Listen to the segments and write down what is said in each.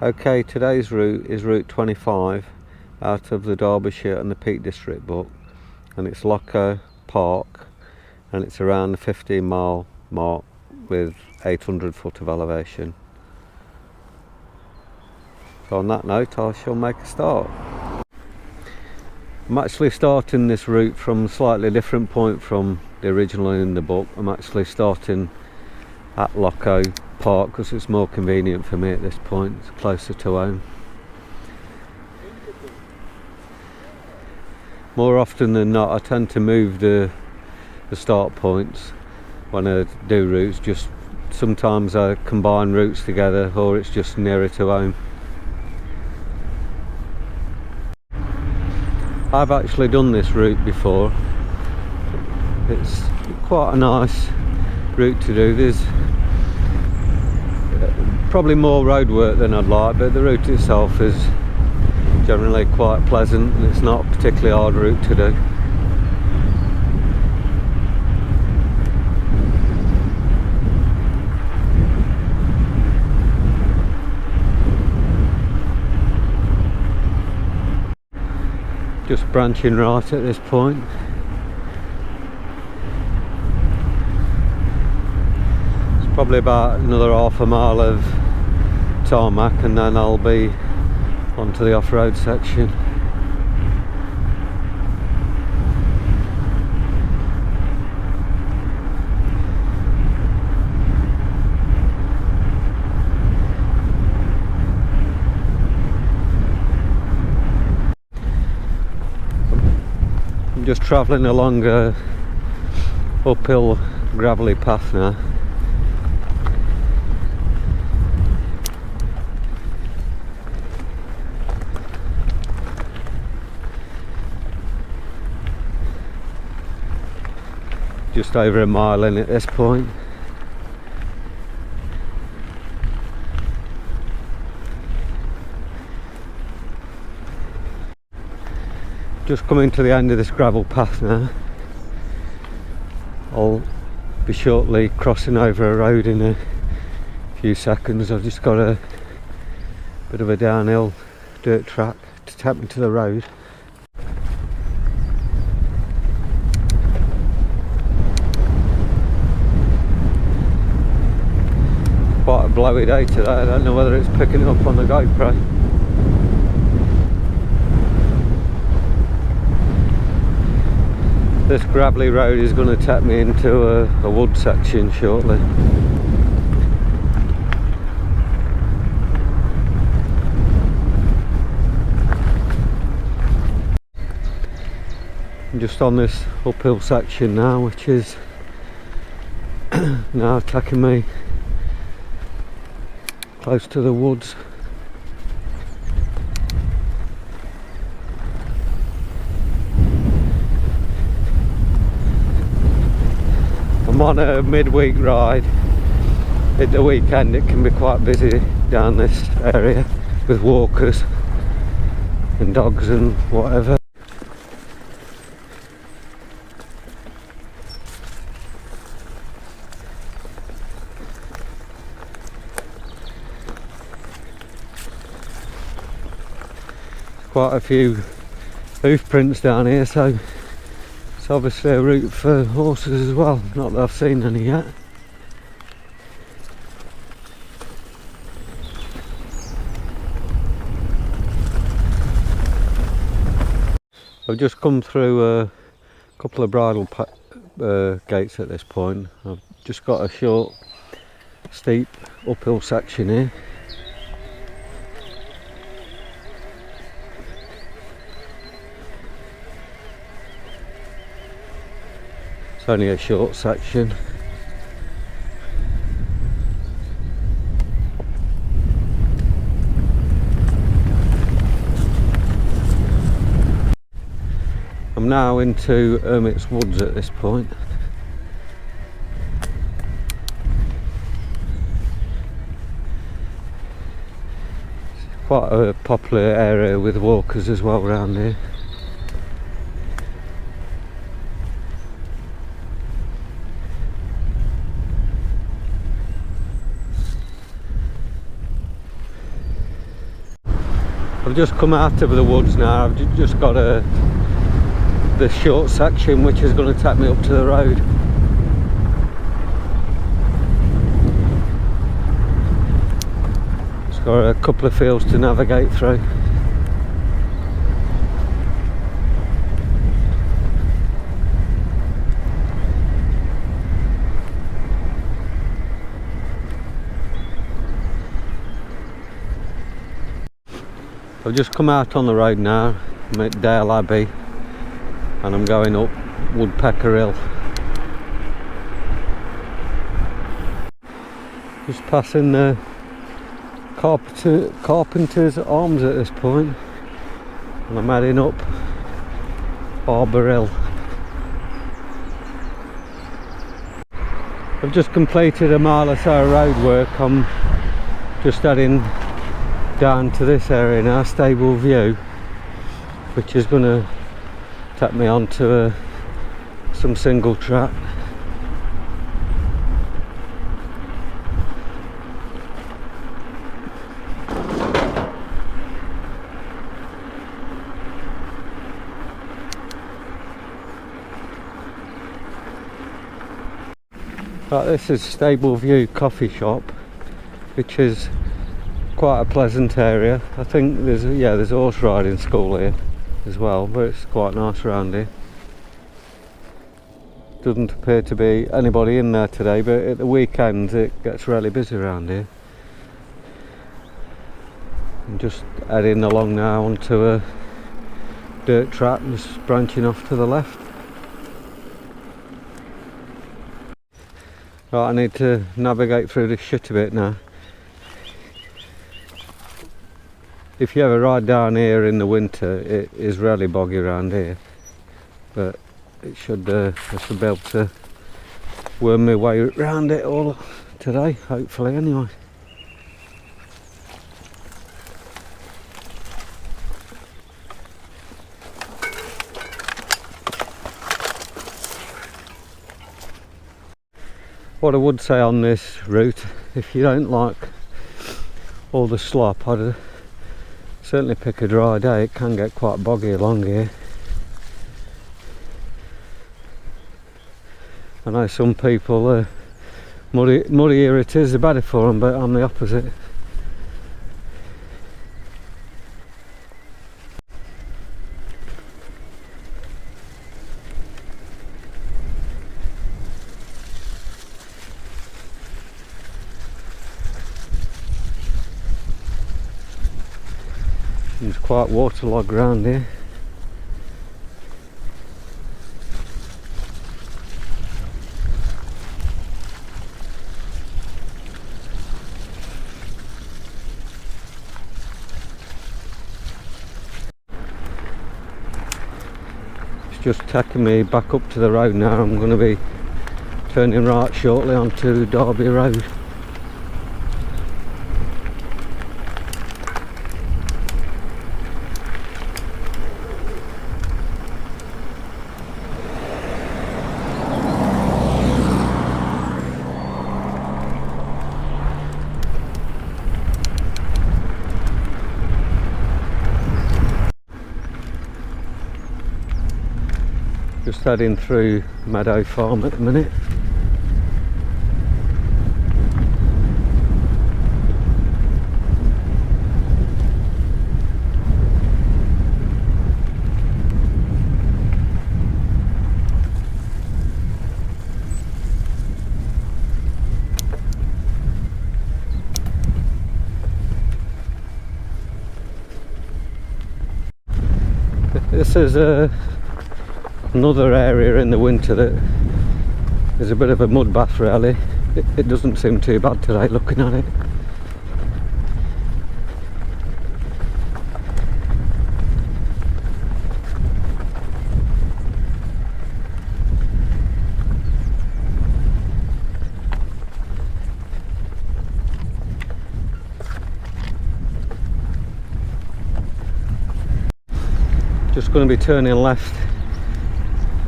Okay, today's route is route 25 out of the Derbyshire and the Peak District book, and it's Locko Park, and it's around the 15-mile mark with 800 foot of elevation. So on that note, I shall make a start. I'm actually starting this route from a slightly different point from the original in the book. I'm actually starting at Locko Park because it's more convenient for me at this point. It's closer to home. More often than not, I tend to move the start points when I do routes. Just sometimes I combine routes together, or it's just nearer to home. I've actually done this route before. It's quite a nice route to do. There's probably more road work than I'd like, but the route itself is generally quite pleasant, and it's not a particularly hard route to do. Just branching right at this point. It's probably about another half a mile of tarmac, and then I'll be onto the off-road section. I'm just travelling along a uphill gravelly path now. Just over a mile in at this point. Just coming to the end of this gravel path now. I'll be shortly crossing over a road in a few seconds. I've just got a bit of a downhill dirt track to take me to the road. Quite a blowy day today. I don't know whether it's picking up on the GoPro. This gravelly road is going to take me into a wood section shortly. I'm just on this uphill section now, which is now taking me close to the woods. I'm on a midweek ride. At the weekend it can be quite busy down this area with walkers and dogs and whatever. Quite a few hoof prints down here, so it's obviously a route for horses as well. Not that I've seen any yet. I've just come through a couple of bridle gates at this point. I've just got a short, steep uphill section here. It's only a short section. I'm now into Hermit's Woods at this point. It's quite a popular area with walkers as well around here. I've just come out of the woods now. I've just got the short section which is going to take me up to the road. It's got a couple of fields to navigate through. I've just come out on the road now. I'm at Dale Abbey and I'm going up Woodpecker Hill. Just passing the Carpenter's Arms at this point, and I'm heading up Harbour Hill. I've just completed a mile or so of road work. I'm just heading down to this area now, Stable View, which is going to take me onto some single track. Right, this is Stable View coffee shop, which is quite a pleasant area. I think there's horse riding school here as well, but it's quite nice around here. Doesn't appear to be anybody in there today, but at the weekends it gets really busy around here. I'm just heading along now onto a dirt track, just branching off to the left. Right, I need to navigate through this shit a bit now. If you ever ride down here in the winter, it is really boggy around here, but I should be able to worm my way around it all today, hopefully anyway. What I would say on this route, if you don't like all the slop, I'd certainly pick a dry day. It can get quite boggy along here. I know some people, muddier it is, the better for them, but I'm the opposite. It's quite waterlogged around here. It's just taking me back up to the road now. I'm going to be turning right shortly onto Derby Road. Just heading through Meadow Farm at the minute. This is another area in the winter that is a bit of a mud bath really. It doesn't seem too bad today looking at it. Just going to be turning left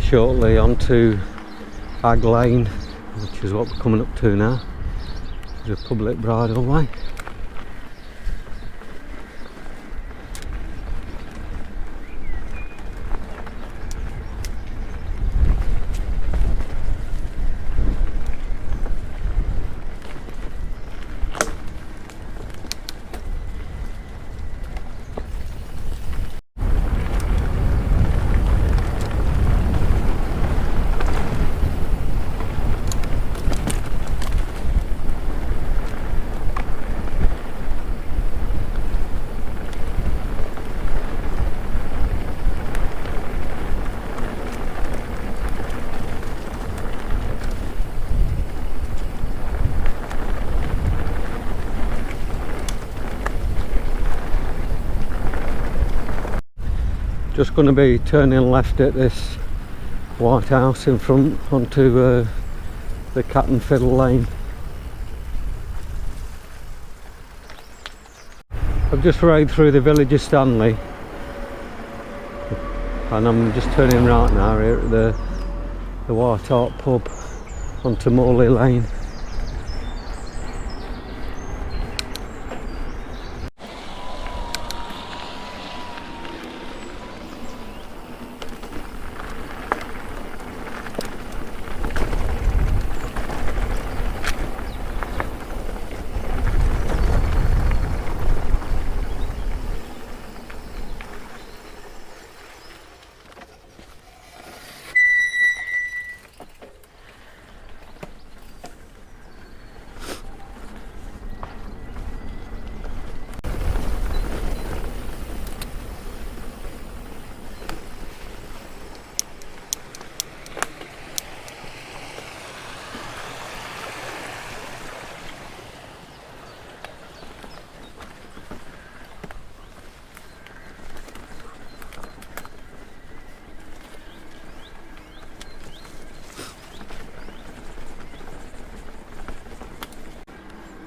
shortly onto Ag Lane, which is what we're coming up to now. There's a public bridleway. Just going to be turning left at this white house in front onto the Cat and Fiddle lane. I've just rode through the village of Stanley and I'm just turning right now here at the White Hart pub onto Morley Lane.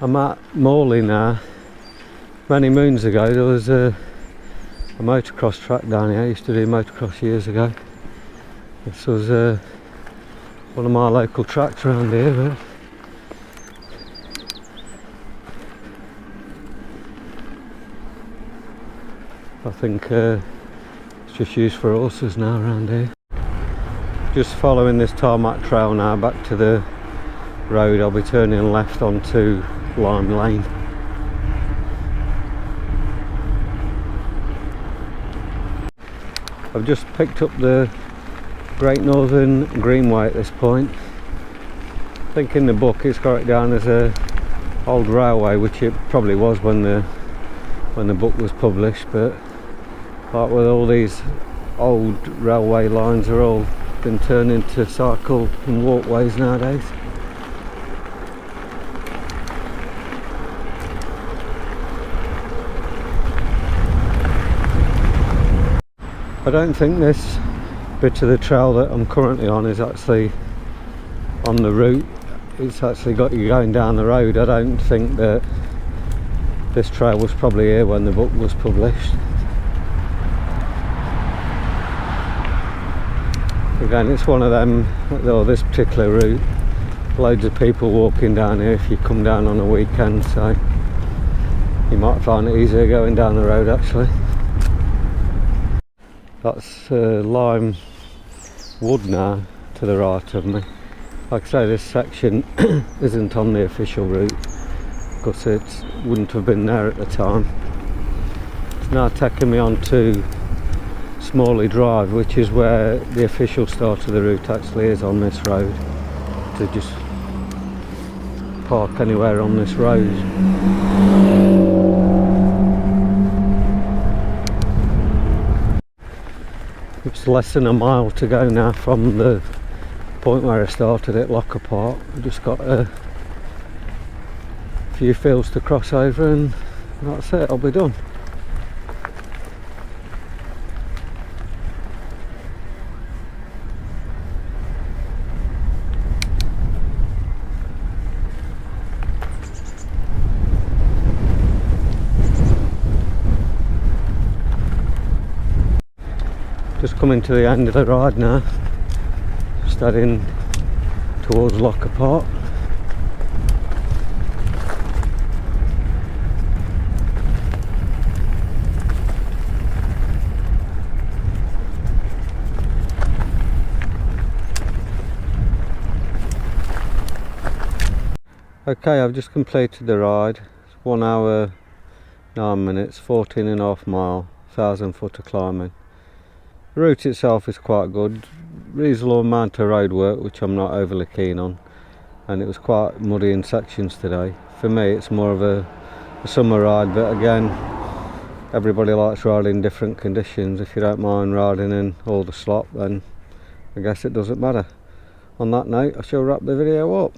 I'm at Morley now. Many moons ago there was a motocross track down here. I used to do motocross years ago. This was one of my local tracks around here. I think it's just used for horses now around here. Just following this tarmac trail now back to the road. I'll be turning left onto Lime Lane. I've just picked up the Great Northern Greenway at this point. I think in the book it's got it down as a old railway, which it probably was when the book was published, but like with all these old railway lines are all been turned into cycle and walkways nowadays. I don't think this bit of the trail that I'm currently on is actually on the route. It's actually got you going down the road. I don't think that this trail was probably here when the book was published. Again, it's one of them, or this particular route, loads of people walking down here if you come down on a weekend, so you might find it easier going down the road actually. That's Lime Wood now to the right of me. Like I say, this section isn't on the official route because it wouldn't have been there at the time. It's now taking me on to Smalley Drive, which is where the official start of the route actually is on this road, to just park anywhere on this road. It's less than a mile to go now from the point where I started at Locko Park. I've just got a few fields to cross over and that's it, I'll be done. Just coming to the end of the ride now, just heading towards Locko Park. Okay, I've just completed the ride. It's 1 hour 9 minutes, 14.5 mile, 1,000 foot of climbing. The route itself is quite good, reasonable amount of road work which I'm not overly keen on, and it was quite muddy in sections today. For me it's more of a summer ride, but again everybody likes riding in different conditions. If you don't mind riding in all the slop then I guess it doesn't matter. On that note I shall wrap the video up.